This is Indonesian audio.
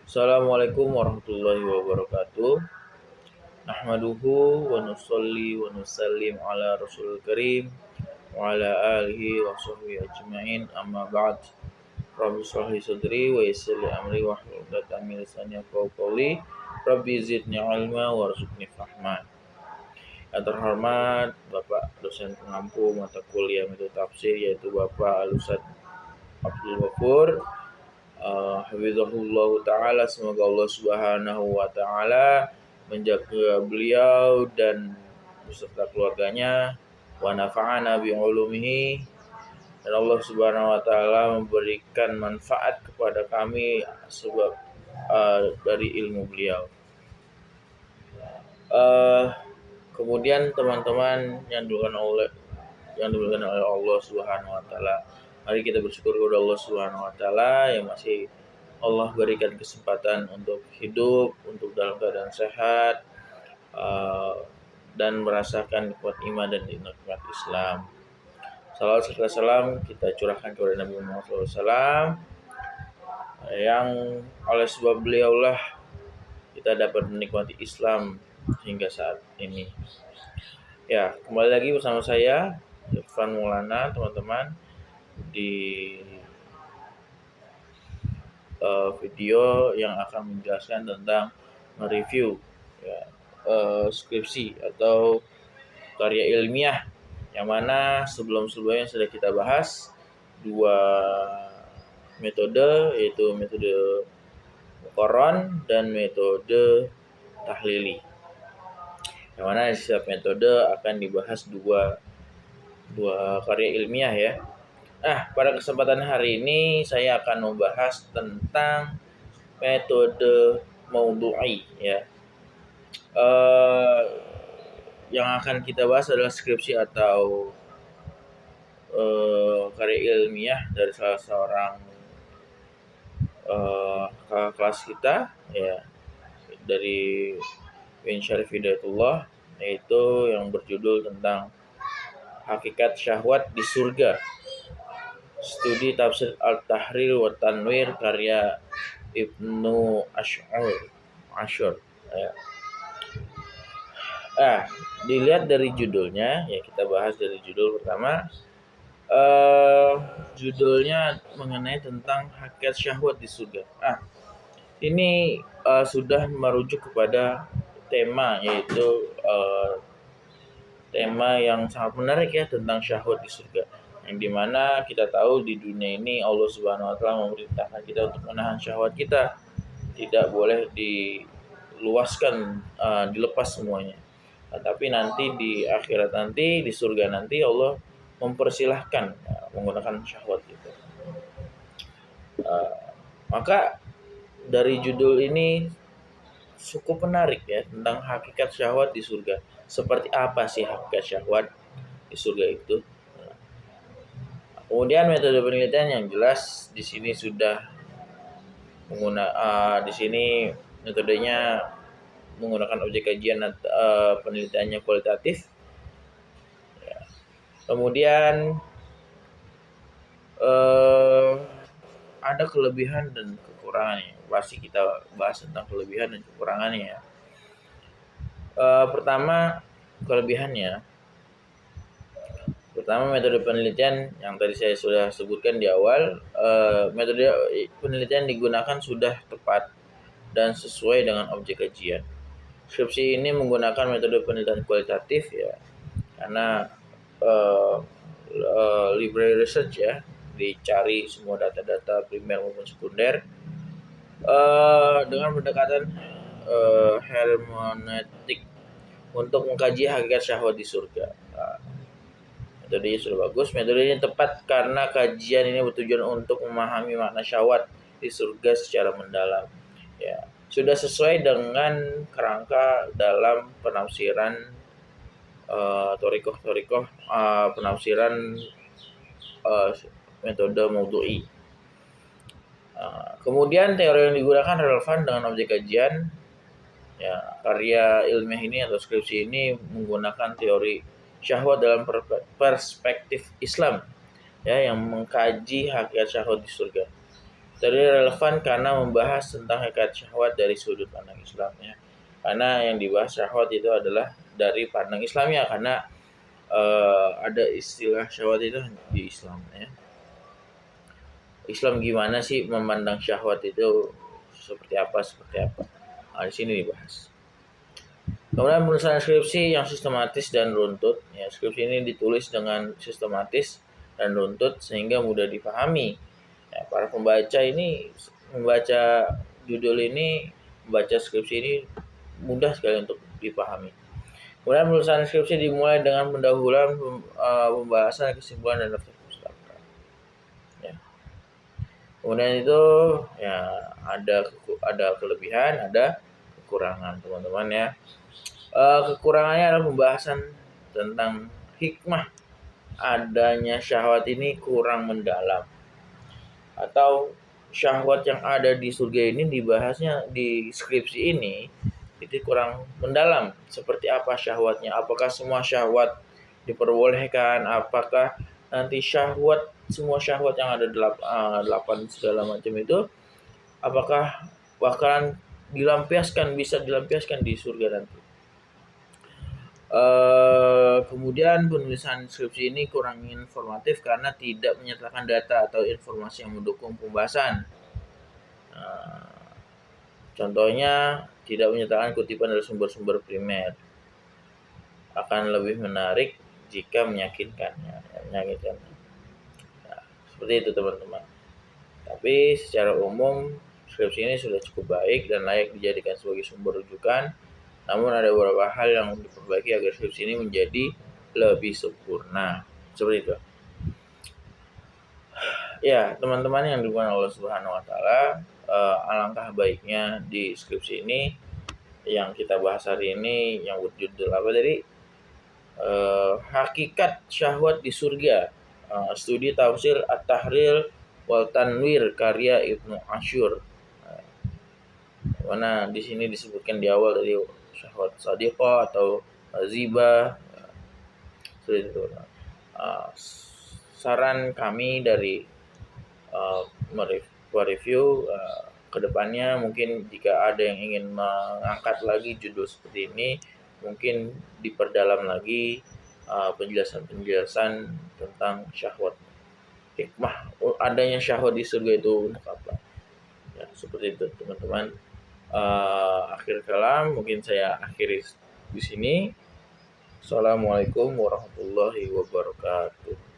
Assalamualaikum warahmatullahi wabarakatuh. Nahmaduhu wa nusalli wa nusallim ala rasulil karim wa ala alihi wa sahbihi ajma'in amma ba'd. Rabbi shrah li sadri wa yassir li amri wahlul 'uqdatam min lisani yafqahu qawli. Rabbi zidni ilma warzuqni fahma. Yang terhormat Bapak dosen pengampu mata kuliah metode tafsir yaitu Bapak Al-Ustaz Abdul Ghafur. Hafizahullah ta'ala, semoga Allah subhanahu wa ta'ala menjaga beliau dan beserta keluarganya, wa nafa'ana bi'ulumihi, dan Allah subhanahu wa ta'ala memberikan manfaat kepada kami sebab dari ilmu beliau. Kemudian teman-teman yang dimuliakan oleh Allah subhanahu wa ta'ala, mari kita bersyukur kepada Allah Subhanahu wa taala yang masih Allah berikan kesempatan untuk hidup, untuk dalam keadaan sehat, dan merasakan nikmat iman dan nikmat Islam. Salawat serta salam kita curahkan kepada Nabi Muhammad SAW yang oleh sebab beliaulah kita dapat menikmati Islam hingga saat ini. Ya, kembali lagi bersama saya Irfan Maulana, teman-teman, di video yang akan menjelaskan tentang mereview skripsi atau karya ilmiah, yang mana sebelumnya sudah kita bahas dua metode, yaitu metode Muqarron dan metode tahlili, yang mana di setiap metode akan dibahas dua karya ilmiah ya. Pada kesempatan hari ini saya akan membahas tentang metode maudhu'i ya. Yang akan kita bahas adalah skripsi atau karya ilmiah dari salah seorang kakak kelas kita ya, dari Win Syarif Hidayatullah, yaitu yang berjudul tentang Hakikat Syahwat di Surga. Studi Tafsir Al-Tahrir wa Tanwir karya Ibnu Ashur ya. Dilihat dari judulnya ya, kita bahas dari judul pertama. Judulnya mengenai tentang hakikat syahwat di surga. Ini sudah merujuk kepada tema, yaitu tema yang sangat menarik ya, tentang syahwat di surga, yang dimana kita tahu di dunia ini Allah Subhanahu wa taala memerintahkan kita untuk menahan syahwat kita, tidak boleh diluaskan, dilepas semuanya. Tapi nanti di akhirat nanti, di surga nanti, Allah mempersilahkan menggunakan syahwat itu. Maka dari judul ini cukup menarik ya, tentang hakikat syahwat di surga. Seperti apa sih hakikat syahwat di surga itu? Kemudian metode penelitian yang jelas di sini sudah di sini metodenya menggunakan objek kajian, penelitiannya kualitatif. Kemudian ada kelebihan dan kekurangannya. Pasti kita bahas tentang kelebihan dan kekurangannya. Pertama, kelebihannya. Pertama, metode penelitian yang tadi saya sudah sebutkan di awal. Metode penelitian digunakan sudah tepat dan sesuai dengan objek kajian. Skripsi ini menggunakan metode penelitian kualitatif ya, karena library research ya, dicari semua data-data primer maupun sekunder dengan pendekatan hermeneutik untuk mengkaji hakikat syahwat di surga. Metodenya sudah bagus, metodenya tepat karena kajian ini bertujuan untuk memahami makna syahwat di surga secara mendalam. Ya, sudah sesuai dengan kerangka dalam penafsiran torikoh penafsiran metode maudhu'i. Kemudian teori yang digunakan relevan dengan objek kajian. Ya, karya ilmiah ini atau skripsi ini menggunakan teori syahwat dalam perspektif Islam ya, yang mengkaji hakikat syahwat di surga. Tadi relevan karena membahas tentang hakikat syahwat dari sudut pandang Islam ya. Karena yang dibahas syahwat itu adalah dari pandang Islam ya, karena ada istilah syahwat itu di Islam ya. Islam gimana sih memandang syahwat itu, seperti apa seperti apa. Nah, di sini dibahas. Kemudian penulisan skripsi yang sistematis dan runtut. Ya, skripsi ini ditulis dengan sistematis dan runtut sehingga mudah dipahami. Ya, para pembaca ini membaca judul ini, membaca skripsi ini mudah sekali untuk dipahami. Kemudian penulisan skripsi dimulai dengan pendahuluan, pembahasan, kesimpulan, dan daftar pustaka. Ya. Kemudian itu ya ada kelebihan, ada kekurangan teman-teman ya. Kekurangannya adalah pembahasan tentang hikmah adanya syahwat ini kurang mendalam, atau syahwat yang ada di surga ini dibahasnya di skripsi ini itu kurang mendalam. Seperti apa syahwatnya? Apakah semua syahwat diperbolehkan? Apakah nanti semua syahwat yang ada 8 segala macam itu, apakah bakalan bisa dilampiaskan di surga nanti? Kemudian penulisan skripsi ini kurang informatif karena tidak menyertakan data atau informasi yang mendukung pembahasan. Contohnya, tidak menyertakan kutipan dari sumber-sumber primer. Akan lebih menarik jika meyakinkan. Nah, seperti itu teman-teman. Tapi secara umum skripsi ini sudah cukup baik dan layak dijadikan sebagai sumber rujukan. Namun ada beberapa hal yang diperbaiki agar skripsi ini menjadi lebih sempurna. Seperti itu. Ya, teman-teman yang dimuliakan Allah Subhanahu wa taala, alangkah baiknya di skripsi ini yang kita bahas hari ini yang berjudul apa tadi? Hakikat Syahwat di Surga. Studi tafsir At-Tahrir wal Tanwir karya Ibnu Asyur. Mana di sini disebutkan di awal tadi syahwat sadiqah atau zibah. Seperti itu. Saran kami dari mereview kedepannya, mungkin jika ada yang ingin mengangkat lagi judul seperti ini, mungkin diperdalam lagi penjelasan tentang syahwat, hikmah adanya syahwat di surga itu untuk apa ya. Seperti itu teman-teman. Akhir kalam mungkin saya akhiri di sini. Assalamualaikum warahmatullahi wabarakatuh.